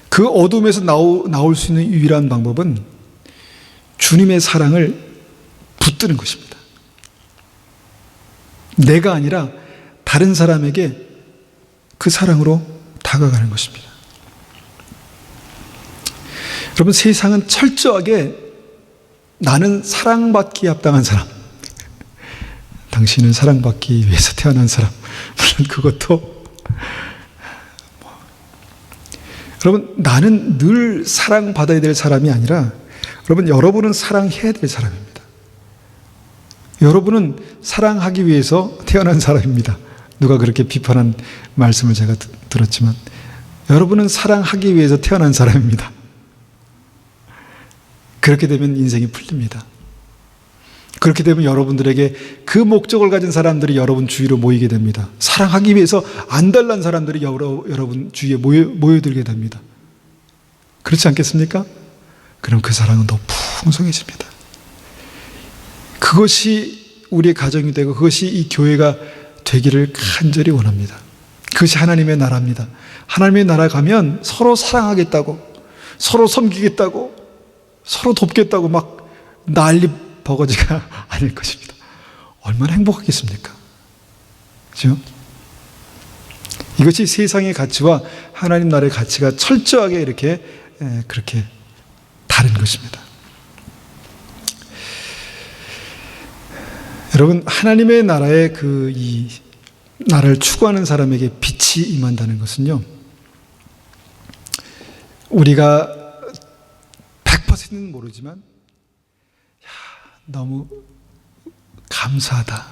그 어둠에서 나올 수 있는 유일한 방법은 주님의 사랑을 붙드는 것입니다. 내가 아니라 다른 사람에게 그 사랑으로 다가가는 것입니다. 여러분, 세상은 철저하게 나는 사랑받기에 합당한 사람, 당신은 사랑받기 위해서 태어난 사람, 물론 그것도 여러분, 나는 늘 사랑받아야 될 사람이 아니라 여러분은 사랑해야 될 사람입니다. 여러분은 사랑하기 위해서 태어난 사람입니다. 누가 그렇게 비판한 말씀을 제가 들었지만 여러분은 사랑하기 위해서 태어난 사람입니다. 그렇게 되면 인생이 풀립니다. 그렇게 되면 여러분들에게 그 목적을 가진 사람들이 여러분 주위로 모이게 됩니다. 사랑하기 위해서 안달난 사람들이 여러분 주위에 모여들게 됩니다. 그렇지 않겠습니까? 그럼 그 사랑은 더 풍성해집니다. 그것이 우리의 가정이 되고 그것이 이 교회가 되기를 간절히 원합니다. 그것이 하나님의 나라입니다. 하나님의 나라 가면 서로 사랑하겠다고, 서로 섬기겠다고, 서로 돕겠다고 막 난리 버거지가 아닐 것입니다. 얼마나 행복하겠습니까? 그렇죠? 이것이 세상의 가치와 하나님 나라의 가치가 철저하게 그렇게 다른 것입니다. 여러분, 하나님의 나라의 이 나라를 추구하는 사람에게 빛이 임한다는 것은요, 우리가 100%는 모르지만 너무 감사하다.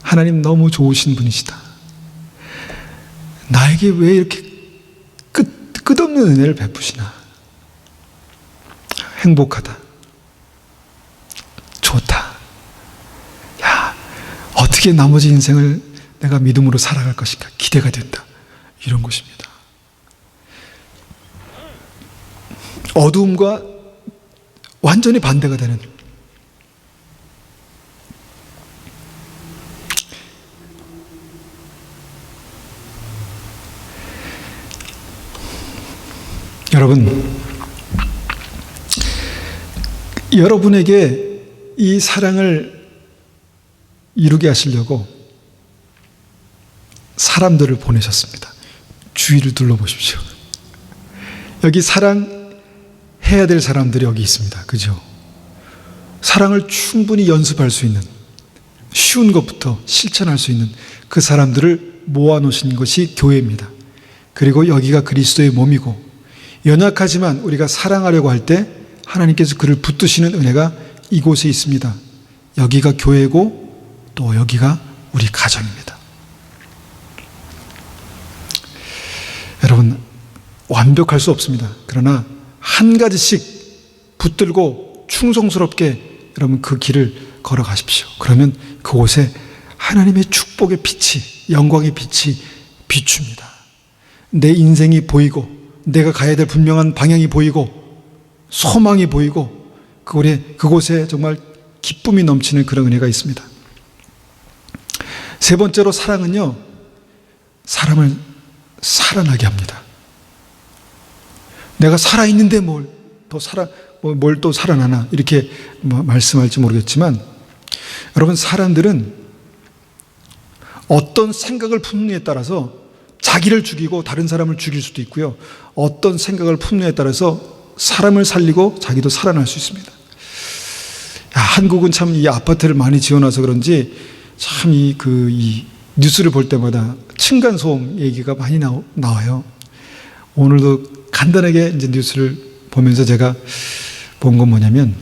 하나님 너무 좋으신 분이시다. 나에게 왜 이렇게 끝없는 은혜를 베푸시나. 행복하다. 좋다. 어떻게 나머지 인생을 내가 믿음으로 살아갈 것인가 기대가 된다. 이런 것입니다. 어두움과 완전히 반대가 되는, 여러분, 여러분에게 이 사랑을 이루게 하시려고 사람들을 보내셨습니다. 주위를 둘러보십시오. 여기 사랑해야 될 사람들이 여기 있습니다. 그죠? 사랑을 충분히 연습할 수 있는, 쉬운 것부터 실천할 수 있는 그 사람들을 모아놓으신 것이 교회입니다. 그리고 여기가 그리스도의 몸이고, 연약하지만 우리가 사랑하려고 할 때 하나님께서 그를 붙드시는 은혜가 이곳에 있습니다. 여기가 교회고 또 여기가 우리 가정입니다. 여러분, 완벽할 수 없습니다. 그러나 한 가지씩 붙들고 충성스럽게 여러분 그 길을 걸어가십시오. 그러면 그곳에 하나님의 축복의 빛이, 영광의 빛이 비춥니다. 내 인생이 보이고 내가 가야 될 분명한 방향이 보이고 소망이 보이고 그곳에 정말 기쁨이 넘치는 그런 은혜가 있습니다. 세 번째로, 사랑은요, 사람을 살아나게 합니다. 내가 살아있는데 뭘 또 살아나나 이렇게 말씀할지 모르겠지만, 여러분, 사람들은 어떤 생각을 품느냐에 따라서 자기를 죽이고 다른 사람을 죽일 수도 있고요, 어떤 생각을 품느냐에 따라서 사람을 살리고 자기도 살아날 수 있습니다. 한국은 참 이 아파트를 많이 지어놔서 그런지 참 이 뉴스를 볼 때마다 층간소음 얘기가 많이 나와요. 오늘도 간단하게 이제 뉴스를 보면서 제가 본 건 뭐냐면,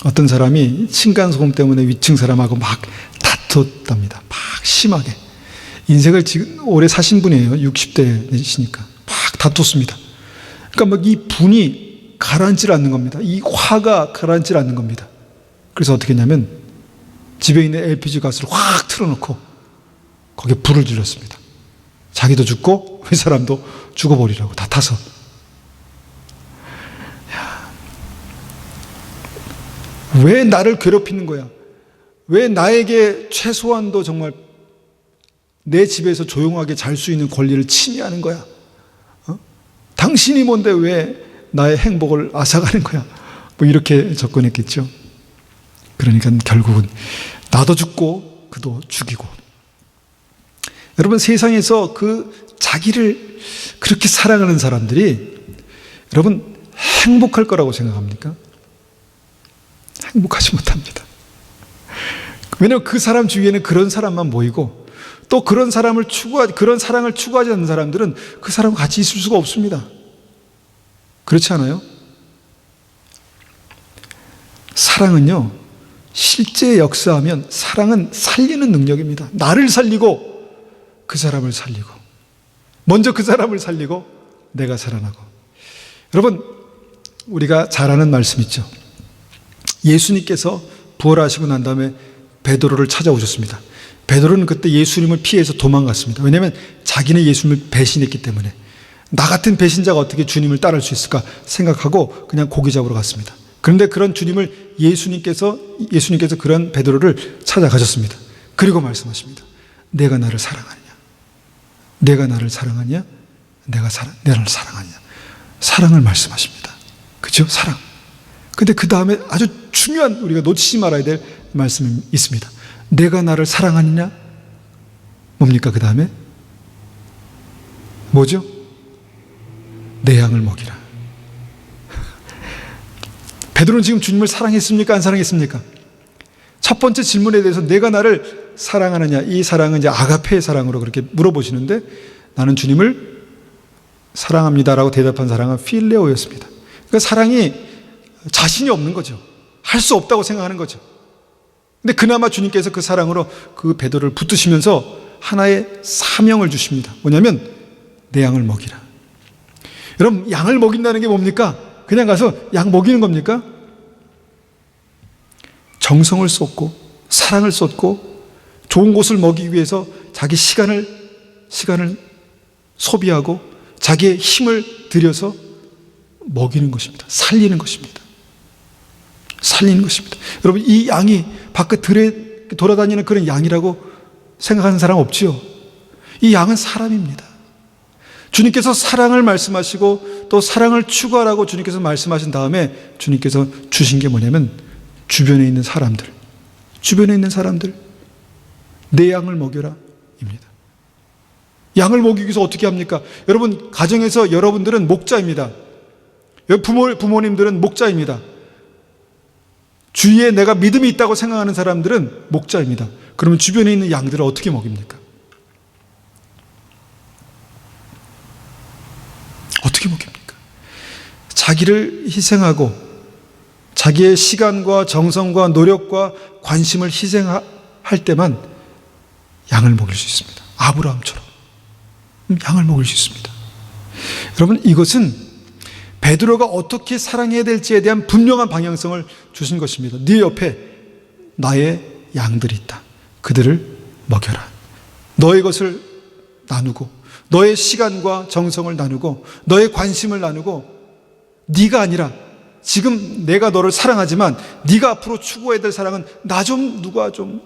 어떤 사람이 층간소음 때문에 위층 사람하고 막 다퉜답니다. 막 심하게. 인생을 지금 오래 사신 분이에요. 60대시니까. 막 다퉜습니다. 그러니까 막 이 분이 가라앉질 않는 겁니다. 이 화가 가라앉질 않는 겁니다. 그래서 어떻게 했냐면, 집에 있는 LPG 가스를 확 틀어놓고 거기에 불을 질렀습니다. 자기도 죽고 그 사람도 죽어버리라고, 다 타서. 왜 나를 괴롭히는 거야? 왜 나에게 최소한도 정말 내 집에서 조용하게 잘 수 있는 권리를 침해하는 거야? 당신이 뭔데 왜 나의 행복을 앗아가는 거야? 이렇게 접근했겠죠. 그러니까 결국은 나도 죽고 그도 죽이고. 여러분, 세상에서 그 자기를 그렇게 사랑하는 사람들이 여러분 행복할 거라고 생각합니까? 행복하지 못합니다. 왜냐하면 그 사람 주위에는 그런 사람만 모이고, 또 그런 사랑을 추구하지 않는 사람들은 그 사람과 같이 있을 수가 없습니다. 그렇지 않아요? 사랑은요, 실제 역사하면 사랑은 살리는 능력입니다. 나를 살리고 그 사람을 살리고, 먼저 그 사람을 살리고 내가 살아나고. 여러분, 우리가 잘 아는 말씀 있죠. 예수님께서 부활하시고 난 다음에 베드로를 찾아오셨습니다. 베드로는 그때 예수님을 피해서 도망갔습니다. 왜냐하면 자기는 예수님을 배신했기 때문에. 나 같은 배신자가 어떻게 주님을 따를 수 있을까 생각하고 그냥 고기 잡으러 갔습니다. 그런데 그런 주님을 예수님께서 그런 베드로를 찾아가셨습니다. 그리고 말씀하십니다. 내가 나를 사랑하느냐? 내가 나를 사랑하냐? 내가 나를 사랑하냐? 사랑을 말씀하십니다. 그죠? 사랑. 근데 그 다음에 아주 중요한, 우리가 놓치지 말아야 될 말씀이 있습니다. 내가 나를 사랑하느냐? 뭡니까? 그 다음에 뭐죠? 내 양을 먹이라. 베드로는 지금 주님을 사랑했습니까? 안 사랑했습니까? 첫 번째 질문에 대해서 내가 나를 사랑하느냐, 이 사랑은 이제 아가페의 사랑으로 그렇게 물어보시는데, 나는 주님을 사랑합니다라고 대답한 사랑은 필레오였습니다. 그러니까 사랑이 자신이 없는 거죠. 할 수 없다고 생각하는 거죠. 근데 그나마 주님께서 그 사랑으로 그 베드로를 붙드시면서 하나의 사명을 주십니다. 뭐냐면 내 양을 먹이라. 여러분, 양을 먹인다는 게 뭡니까? 그냥 가서 양 먹이는 겁니까? 정성을 쏟고 사랑을 쏟고 좋은 곳을 먹이기 위해서 자기 시간을 소비하고 자기의 힘을 들여서 먹이는 것입니다. 살리는 것입니다. 살리는 것입니다. 여러분, 이 양이 밖에 들에 돌아다니는 그런 양이라고 생각하는 사람 없지요? 이 양은 사람입니다. 주님께서 사랑을 말씀하시고 또 사랑을 추구하라고 주님께서 말씀하신 다음에 주님께서 주신 게 뭐냐면 주변에 있는 사람들 내 양을 먹여라 입니다. 양을 먹이기 위해서 어떻게 합니까? 여러분, 가정에서 여러분들은 목자입니다. 부모님들은 목자입니다. 주위에 내가 믿음이 있다고 생각하는 사람들은 목자입니다. 그러면 주변에 있는 양들을 어떻게 먹입니까? 자기를 희생하고 자기의 시간과 정성과 노력과 관심을 희생할 때만 양을 먹일 수 있습니다. 아브라함처럼 양을 먹일 수 있습니다. 여러분, 이것은 베드로가 어떻게 사랑해야 될지에 대한 분명한 방향성을 주신 것입니다. 네 옆에 나의 양들이 있다. 그들을 먹여라. 너의 것을 나누고 너의 시간과 정성을 나누고 너의 관심을 나누고 네가 아니라 지금 내가 너를 사랑하지만 네가 앞으로 추구해야 될 사랑은 나 좀 누가 좀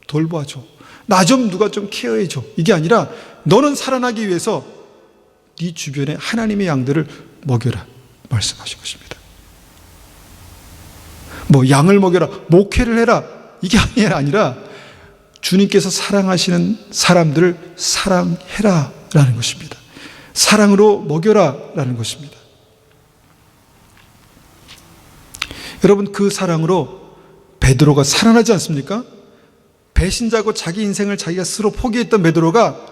돌봐줘. 나 좀 누가 좀 케어해줘. 이게 아니라 너는 살아나기 위해서 네 주변에 하나님의 양들을 먹여라 말씀하신 것입니다. 뭐 양을 먹여라, 목회를 해라, 이게 아니라 주님께서 사랑하시는 사람들을 사랑해라 라는 것입니다. 사랑으로 먹여라 라는 것입니다. 여러분, 그 사랑으로 베드로가 살아나지 않습니까? 배신자고 자기 인생을 자기가 스스로 포기했던 베드로가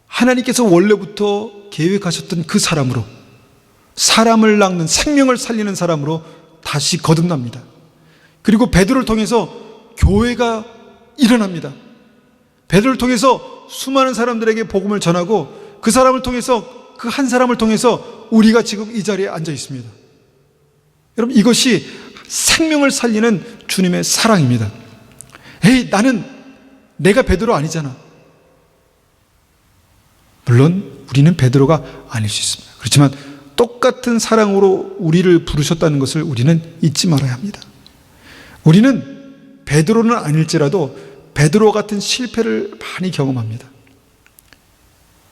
하나님께서 원래부터 계획하셨던 그 사람으로, 사람을 낚는, 생명을 살리는 사람으로 다시 거듭납니다. 그리고 베드로를 통해서 교회가 일어납니다. 베드로를 통해서 수많은 사람들에게 복음을 전하고 그 사람을 통해서, 그 한 사람을 통해서 우리가 지금 이 자리에 앉아 있습니다. 여러분, 이것이 생명을 살리는 주님의 사랑입니다. 에이, 내가 베드로 아니잖아. 물론 우리는 베드로가 아닐 수 있습니다. 그렇지만 똑같은 사랑으로 우리를 부르셨다는 것을 우리는 잊지 말아야 합니다. 우리는 베드로는 아닐지라도 베드로 같은 실패를 많이 경험합니다.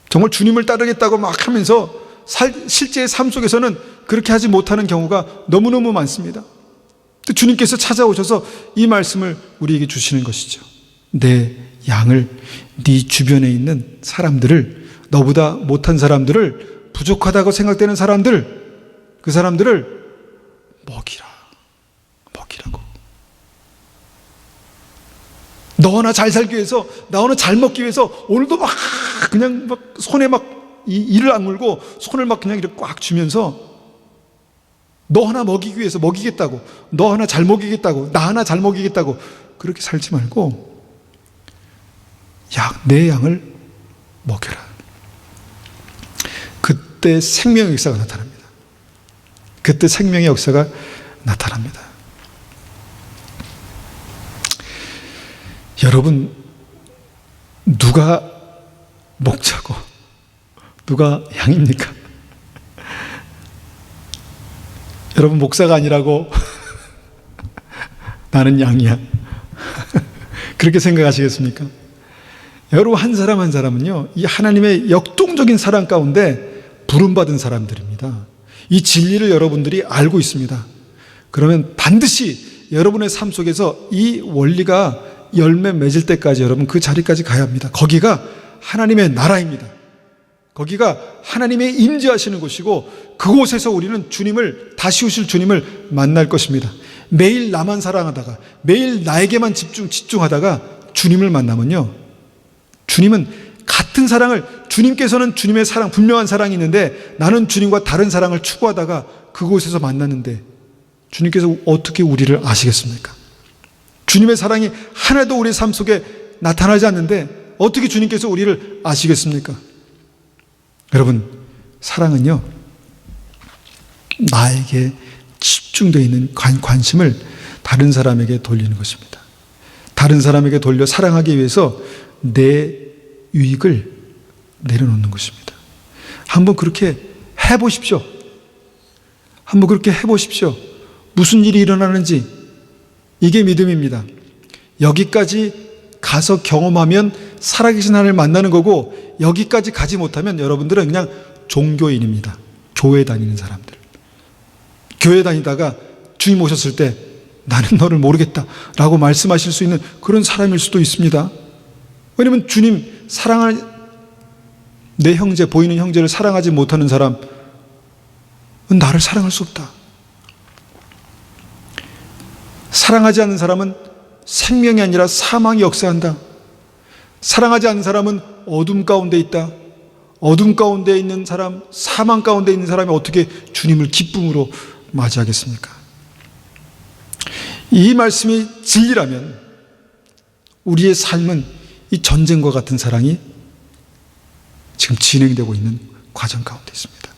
정말 주님을 따르겠다고 막 하면서 실제의 삶 속에서는 그렇게 하지 못하는 경우가 너무너무 많습니다. 주님께서 찾아오셔서 이 말씀을 우리에게 주시는 것이죠. 내 양을, 네 주변에 있는 사람들을, 너보다 못한 사람들을, 부족하다고 생각되는 사람들, 그 사람들을 먹이라고. 너 하나 잘 살기 위해서, 나 하나 잘 먹기 위해서 오늘도 그냥 손에 이를 악물고 손을 그냥 이렇게 꽉 쥐면서 너 하나 먹이기 위해서 먹이겠다고, 너 하나 잘 먹이겠다고, 나 하나 잘 먹이겠다고 그렇게 살지 말고 내 양을 먹여라. 그때 생명의 역사가 나타납니다. 그때 생명의 역사가 나타납니다. 여러분, 누가 목자고 누가 양입니까? 여러분, 목사가 아니라고 나는 양이야 그렇게 생각하시겠습니까? 여러분, 한 사람 한 사람은요, 이 하나님의 역동적인 사랑 가운데 부름받은 사람들입니다. 이 진리를 여러분들이 알고 있습니다. 그러면 반드시 여러분의 삶 속에서 이 원리가 열매 맺을 때까지 여러분 그 자리까지 가야 합니다. 거기가 하나님의 나라입니다. 거기가 하나님의 임재하시는 곳이고 그곳에서 우리는 다시 오실 주님을 만날 것입니다. 매일 나만 사랑하다가 매일 나에게만 집중하다가 주님을 만나면요, 주님은 같은 사랑을, 주님께서는 주님의 사랑, 분명한 사랑이 있는데 나는 주님과 다른 사랑을 추구하다가 그곳에서 만났는데 주님께서 어떻게 우리를 아시겠습니까? 주님의 사랑이 하나도 우리 삶 속에 나타나지 않는데 어떻게 주님께서 우리를 아시겠습니까? 여러분, 사랑은요, 나에게 집중되어 있는 관심을 다른 사람에게 돌리는 것입니다. 다른 사람에게 돌려 사랑하기 위해서 내 유익을 내려놓는 것입니다. 한번 그렇게 해보십시오. 한번 그렇게 해보십시오. 무슨 일이 일어나는지. 이게 믿음입니다. 여기까지 가서 경험하면 살아계신 하나님을 만나는 거고, 여기까지 가지 못하면 여러분들은 그냥 종교인입니다. 교회 다니는 사람들. 교회 다니다가 주님 오셨을 때 나는 너를 모르겠다 라고 말씀하실 수 있는 그런 사람일 수도 있습니다. 왜냐하면 주님 사랑하는, 내 형제, 보이는 형제를 사랑하지 못하는 사람은 나를 사랑할 수 없다. 사랑하지 않는 사람은 생명이 아니라 사망이 역사한다. 사랑하지 않는 사람은 어둠 가운데 있다. 어둠 가운데 있는 사람, 사망 가운데 있는 사람이 어떻게 주님을 기쁨으로 맞이하겠습니까? 이 말씀이 진리라면 우리의 삶은 이 전쟁과 같은 사랑이 지금 진행되고 있는 과정 가운데 있습니다.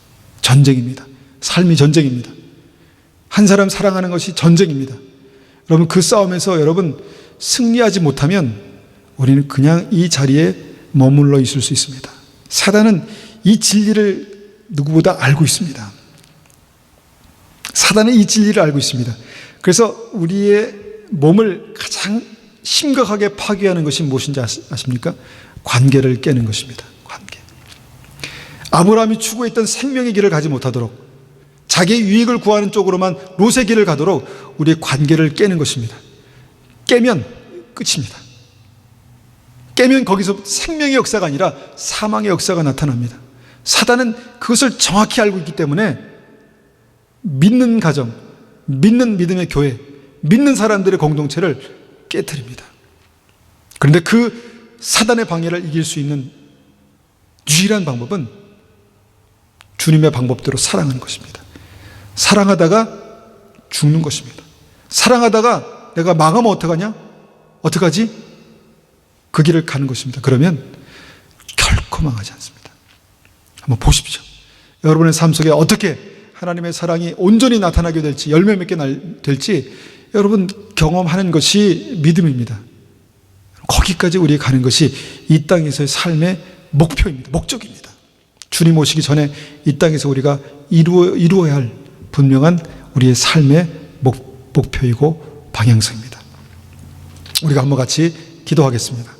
전쟁입니다. 삶이 전쟁입니다. 한 사람 사랑하는 것이 전쟁입니다. 여러분, 그 싸움에서 여러분 승리하지 못하면 우리는 그냥 이 자리에 머물러 있을 수 있습니다. 사단은 이 진리를 누구보다 알고 있습니다. 사단은 이 진리를 알고 있습니다. 그래서 우리의 몸을 가장 심각하게 파괴하는 것이 무엇인지 아십니까? 관계를 깨는 것입니다. 관계. 아브라함이 추구했던 생명의 길을 가지 못하도록, 자기의 유익을 구하는 쪽으로만 롯의 길을 가도록 우리의 관계를 깨는 것입니다. 깨면 끝입니다. 깨면 거기서 생명의 역사가 아니라 사망의 역사가 나타납니다. 사단은 그것을 정확히 알고 있기 때문에 믿는 가정, 믿는 믿음의 교회, 믿는 사람들의 공동체를 깨트립니다. 그런데 그 사단의 방해를 이길 수 있는 유일한 방법은 주님의 방법대로 사랑하는 것입니다. 사랑하다가 죽는 것입니다. 사랑하다가 내가 망하면 어떡하냐? 어떡하지? 그 길을 가는 것입니다. 그러면 결코 망하지 않습니다. 한번 보십시오. 여러분의 삶 속에 어떻게 하나님의 사랑이 온전히 나타나게 될지, 열매 맺게 될지 여러분 경험하는 것이 믿음입니다. 거기까지 우리가 가는 것이 이 땅에서의 삶의 목표입니다. 목적입니다. 주님 오시기 전에 이 땅에서 우리가 이루어야 할 분명한 우리의 삶의 목표이고 방향성입니다. 우리가 한번 같이 기도하겠습니다.